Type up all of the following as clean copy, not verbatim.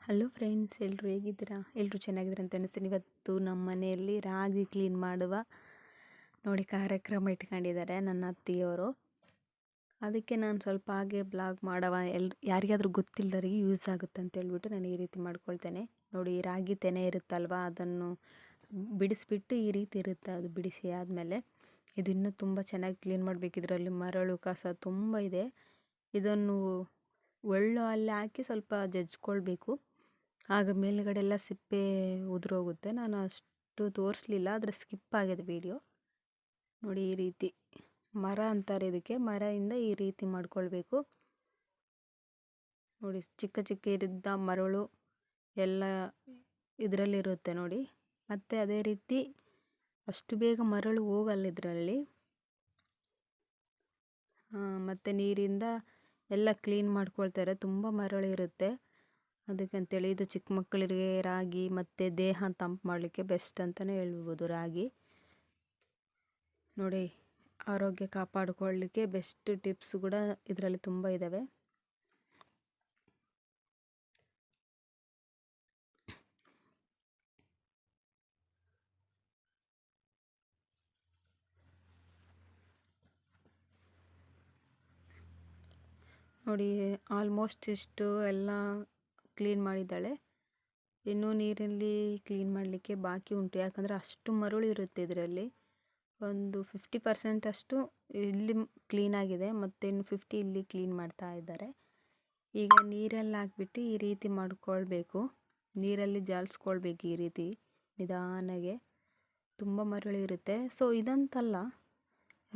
Hello friends, ಎಲ್ಲರೂ ಹೇಗಿದ್ದೀರಾ? ಎಲ್ಲರೂ ಚೆನ್ನಾಗಿದ್ದೀರಾ ಅಂತ ಅನಿಸ್ತೀನಿ. ಇವತ್ತು ನಮ್ಮ ಮನೆಯಲ್ಲಿ ರಾಗಿ ಕ್ಲೀನ್ ಮಾಡುವ ನೋಡಿ ಕಾರ್ಯಕ್ರಮ ಇಟ್ಕೊಂಡಿದ್ದಾರೆ ನನ್ನ ಅತ್ತಿಯವರು. ಅದಕ್ಕೆ ನಾನು ಸ್ವಲ್ಪ ಹಾಗೆ ಬ್ಲಾಗ್ ಮಾಡವ ಯಾರಿಗಾದರೂ ಗೊತ್ತಿಲ್ಲದವರಿಗೆ ಯೂಸ್ ಆಗುತ್ತೆ ಅಂತ ಹೇಳ್ಬಿಟ್ಟು ನಾನು ಈ ರೀತಿ ಮಾಡ್ಕೊಳ್ತೇನೆ. ನೋಡಿ, ರಾಗಿ ತೆನೆ ಇರುತ್ತಲ್ವ, ಅದನ್ನು ಬಿಡಿಸ್ಬಿಟ್ಟು ಈ ರೀತಿ ಇರುತ್ತೆ. ಅದು ಬಿಡಿಸಿ ಆದಮೇಲೆ ಇದು ಇನ್ನೂ ತುಂಬ ಚೆನ್ನಾಗಿ ಕ್ಲೀನ್ ಮಾಡಬೇಕು. ಇದರಲ್ಲಿ ಮರಳು ಕಸ ತುಂಬ ಇದೆ. ಇದನ್ನು ಒಳ್ಳು ಅಲ್ಲಿ ಹಾಕಿ ಸ್ವಲ್ಪ ಜಜ್ಕೊಳ್ಬೇಕು. ಆಗ ಮೇಲುಗಡೆ ಎಲ್ಲ ಸಿಪ್ಪೆ ಉದುರೋಗುತ್ತೆ. ನಾನು ಅಷ್ಟು ತೋರಿಸ್ಲಿಲ್ಲ, ಆದರೆ ಸ್ಕಿಪ್ ಆಗಿದೆ ವಿಡಿಯೋ. ನೋಡಿ, ಈ ರೀತಿ ಮರ ಅಂತಾರೆ ಇದಕ್ಕೆ. ಮರದಿಂದ ಈ ರೀತಿ ಮಾಡ್ಕೊಳ್ಬೇಕು. ನೋಡಿ, ಚಿಕ್ಕ ಚಿಕ್ಕ ಇದ್ದ ಮರಳು ಎಲ್ಲ ಇದರಲ್ಲಿರುತ್ತೆ ನೋಡಿ. ಮತ್ತು ಅದೇ ರೀತಿ ಅಷ್ಟು ಬೇಗ ಮರಳು ಹೋಗಲ್ಲ ಇದರಲ್ಲಿ. ಮತ್ತು ನೀರಿಂದ ಎಲ್ಲ ಕ್ಲೀನ್ ಮಾಡ್ಕೊಳ್ತಾರೆ. ತುಂಬ ಮರಳು ಇರುತ್ತೆ. ಅದಕ್ಕಂತೇಳಿ ಇದು ಚಿಕ್ಕ ಮಕ್ಕಳಿಗೆ ರಾಗಿ ಮತ್ತು ದೇಹ ತಂಪು ಮಾಡಲಿಕ್ಕೆ ಬೆಸ್ಟ್ ಅಂತಲೇ ಹೇಳ್ಬೋದು ರಾಗಿ. ನೋಡಿ, ಆರೋಗ್ಯ ಕಾಪಾಡಿಕೊಳ್ಳಲಿಕ್ಕೆ ಬೆಸ್ಟ್ ಟಿಪ್ಸ್ ಕೂಡ ಇದರಲ್ಲಿ ತುಂಬ ಇದ್ದಾವೆ. ನೋಡಿ, ಆಲ್ಮೋಸ್ಟ್ ಇಷ್ಟು ಎಲ್ಲ ಕ್ಲೀನ್ ಮಾಡಿದ್ದಾಳೆ. ಇನ್ನೂ ನೀರಲ್ಲಿ ಕ್ಲೀನ್ ಮಾಡಲಿಕ್ಕೆ ಬಾಕಿ ಉಂಟು. ಯಾಕಂದರೆ ಅಷ್ಟು ಮರಳು ಇರುತ್ತೆ ಇದರಲ್ಲಿ. ಒಂದು 50% ಅಷ್ಟು ಇಲ್ಲಿ ಕ್ಲೀನಾಗಿದೆ, ಮತ್ತು ಇನ್ನು 50 ಇಲ್ಲಿ ಕ್ಲೀನ್ ಮಾಡ್ತಾ ಇದ್ದಾರೆ. ಈಗ ನೀರಲ್ಲಿ ಹಾಕ್ಬಿಟ್ಟು ಈ ರೀತಿ ಮಾಡ್ಕೊಳ್ಬೇಕು. ನೀರಲ್ಲಿ ಜಾಲಿಸ್ಕೊಳ್ಬೇಕು ಈ ರೀತಿ ನಿಧಾನಾಗೆ. ತುಂಬ ಮರಳು ಇರುತ್ತೆ. ಸೊ ಇದಂತಲ್ಲ,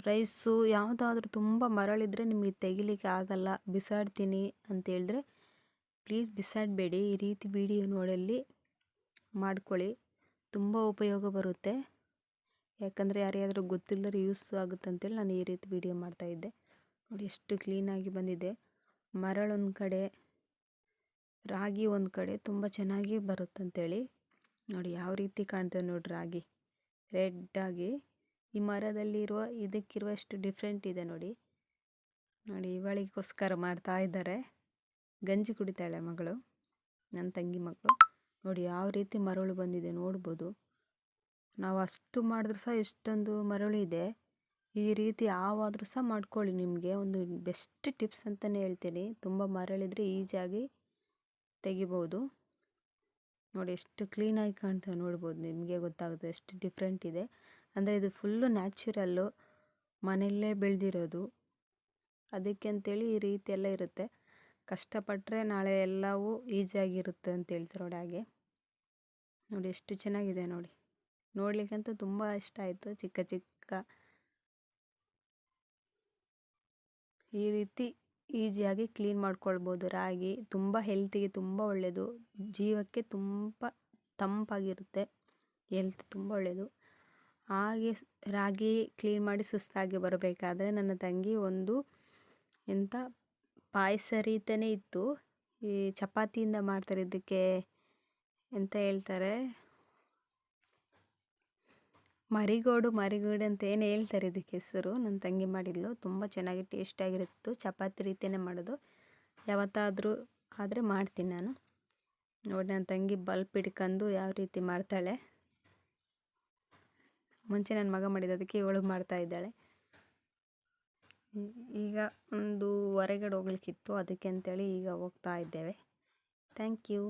ರೈಸು ಯಾವುದಾದ್ರೂ ತುಂಬ ಮರಳಿದ್ರೆ ನಿಮಗೆ ತೆಗಿಲಿಕ್ಕೆ ಆಗಲ್ಲ, ಬಿಸಾಡ್ತೀನಿ ಅಂತ ಹೇಳಿದ್ರೆ ಪ್ಲೀಸ್ ಬಿಸಾಡಬೇಡಿ. ಈ ರೀತಿ ವಿಡಿಯೋ ನೋಡಲ್ಲಿ ಮಾಡ್ಕೊಳ್ಳಿ, ತುಂಬ ಉಪಯೋಗ ಬರುತ್ತೆ. ಯಾಕಂದರೆ ಯಾರಿಗಾದರೂ ಗೊತ್ತಿಲ್ಲದ್ರೆ ಯೂಸ್ ಆಗುತ್ತೆ ಅಂತೇಳಿ ನಾನು ಈ ರೀತಿ ವಿಡಿಯೋ ಮಾಡ್ತಾಯಿದ್ದೆ. ನೋಡಿ, ಎಷ್ಟು ಕ್ಲೀನಾಗಿ ಬಂದಿದೆ. ಮರಳೊಂದು ಕಡೆ, ರಾಗಿ ಒಂದು ಕಡೆ ತುಂಬ ಚೆನ್ನಾಗಿ ಬರುತ್ತಂತೇಳಿ. ನೋಡಿ ಯಾವ ರೀತಿ ಕಾಣ್ತದೆ ನೋಡಿ, ರಾಗಿ ರೆಡ್ಡಾಗಿ. ಈ ಮರದಲ್ಲಿರುವ ಇದಕ್ಕಿರುವಷ್ಟು ಡಿಫ್ರೆಂಟ್ ಇದೆ ನೋಡಿ. ನೋಡಿ, ಇವಳಿಗೋಸ್ಕರ ಮಾಡ್ತಾ ಇದ್ದಾರೆ. ಗಂಜಿ ಕುಡಿತಾಳೆ ಮಗಳು, ನನ್ನ ತಂಗಿ ಮಗಳು. ನೋಡಿ ಯಾವ ರೀತಿ ಮರಳು ಬಂದಿದೆ ನೋಡ್ಬೋದು. ನಾವು ಅಷ್ಟು ಮಾಡಿದ್ರೂ ಸಹ ಎಷ್ಟೊಂದು ಮರಳು ಇದೆ. ಈ ರೀತಿ ಯಾವಾದರೂ ಸಹ ಮಾಡ್ಕೊಳ್ಳಿ. ನಿಮಗೆ ಒಂದು ಬೆಸ್ಟ್ ಟಿಪ್ಸ್ ಅಂತಲೇ ಹೇಳ್ತೀನಿ. ತುಂಬ ಮರಳಿದ್ರೆ ಈಸಿಯಾಗಿ ತೆಗಿಬೋದು. ನೋಡಿ ಎಷ್ಟು ಕ್ಲೀನಾಗಿ ಕಾಣ್ತದೆ ನೋಡ್ಬೋದು. ನಿಮಗೆ ಗೊತ್ತಾಗುತ್ತೆ ಎಷ್ಟು ಡಿಫ್ರೆಂಟ್ ಇದೆ. ಅಂದರೆ ಇದು ಫುಲ್ಲು ನ್ಯಾಚುರಲ್ಲು, ಮನೆಯಲ್ಲೇ ಬೆಳೆದಿರೋದು. ಅದಕ್ಕೆ ಅಂತೇಳಿ ಈ ರೀತಿ ಎಲ್ಲ ಇರುತ್ತೆ. ಕಷ್ಟಪಟ್ಟರೆ ನಾಳೆ ಎಲ್ಲವೂ ಈಸಿಯಾಗಿರುತ್ತೆ ಅಂತ ಹೇಳ್ತಾರೆ ನೋಡಿ. ಹಾಗೆ ನೋಡಿ ಎಷ್ಟು ಚೆನ್ನಾಗಿದೆ ನೋಡಿ. ನೋಡಲಿಕ್ಕಂತೂ ತುಂಬ ಇಷ್ಟ ಆಯಿತು. ಚಿಕ್ಕ ಚಿಕ್ಕ ಈ ರೀತಿ ಈಸಿಯಾಗಿ ಕ್ಲೀನ್ ಮಾಡ್ಕೊಳ್ಬೋದು. ರಾಗಿ ತುಂಬ ಹೆಲ್ತಿಗೆ ತುಂಬ ಒಳ್ಳೆಯದು. ಜೀವಕ್ಕೆ ತುಂಬ ತಂಪಾಗಿರುತ್ತೆ. ಹೆಲ್ತ್ ತುಂಬ ಒಳ್ಳೆಯದು. ಹಾಗೆ ರಾಗಿ ಕ್ಲೀನ್ ಮಾಡಿ ಸುಸ್ತಾಗಿ ಬರಬೇಕಾದ್ರೆ ನನ್ನ ತಂಗಿ ಒಂದು ಎಂಥ ಪಾಯಸ ರೀತಿಯೇ ಇತ್ತು. ಈ ಚಪಾತಿಯಿಂದ ಮಾಡ್ತಾರೆ, ಇದಕ್ಕೆ ಎಂತ ಹೇಳ್ತಾರೆ, ಮರಿಗೋಡು ಅಂತ ಏನು ಹೇಳ್ತಾರೆ ಇದಕ್ಕೆ ಹೆಸರು. ನನ್ನ ತಂಗಿ ಮಾಡಿದ್ಲು, ತುಂಬ ಚೆನ್ನಾಗಿ ಟೇಸ್ಟಾಗಿರುತ್ತು. ಚಪಾತಿ ರೀತಿಯೇ ಮಾಡೋದು. ಯಾವತ್ತಾದರೂ ಆದರೆ ಮಾಡ್ತೀನಿ ನಾನು. ನೋಡಿ, ನನ್ನ ತಂಗಿ ಬಲ್ಪ್ ಹಿಡ್ಕೊಂಡು ಯಾವ ರೀತಿ ಮಾಡ್ತಾಳೆ. ಮುಂಚೆ ನನ್ನ ಮಗ ಮಾಡಿದ್ದು, ಅದಕ್ಕೆ ಇವಳು ಮಾಡ್ತಾ ಇದ್ದಾಳೆ. ಈಗ ಒಂದು ಹೊರಗಡೆ ಹೋಗ್ಲಿಕ್ಕಿತ್ತು, ಅದಕ್ಕೆ ಅಂತೇಳಿ ಈಗ ಹೋಗ್ತಾ ಇದ್ದೇವೆ. Thank you.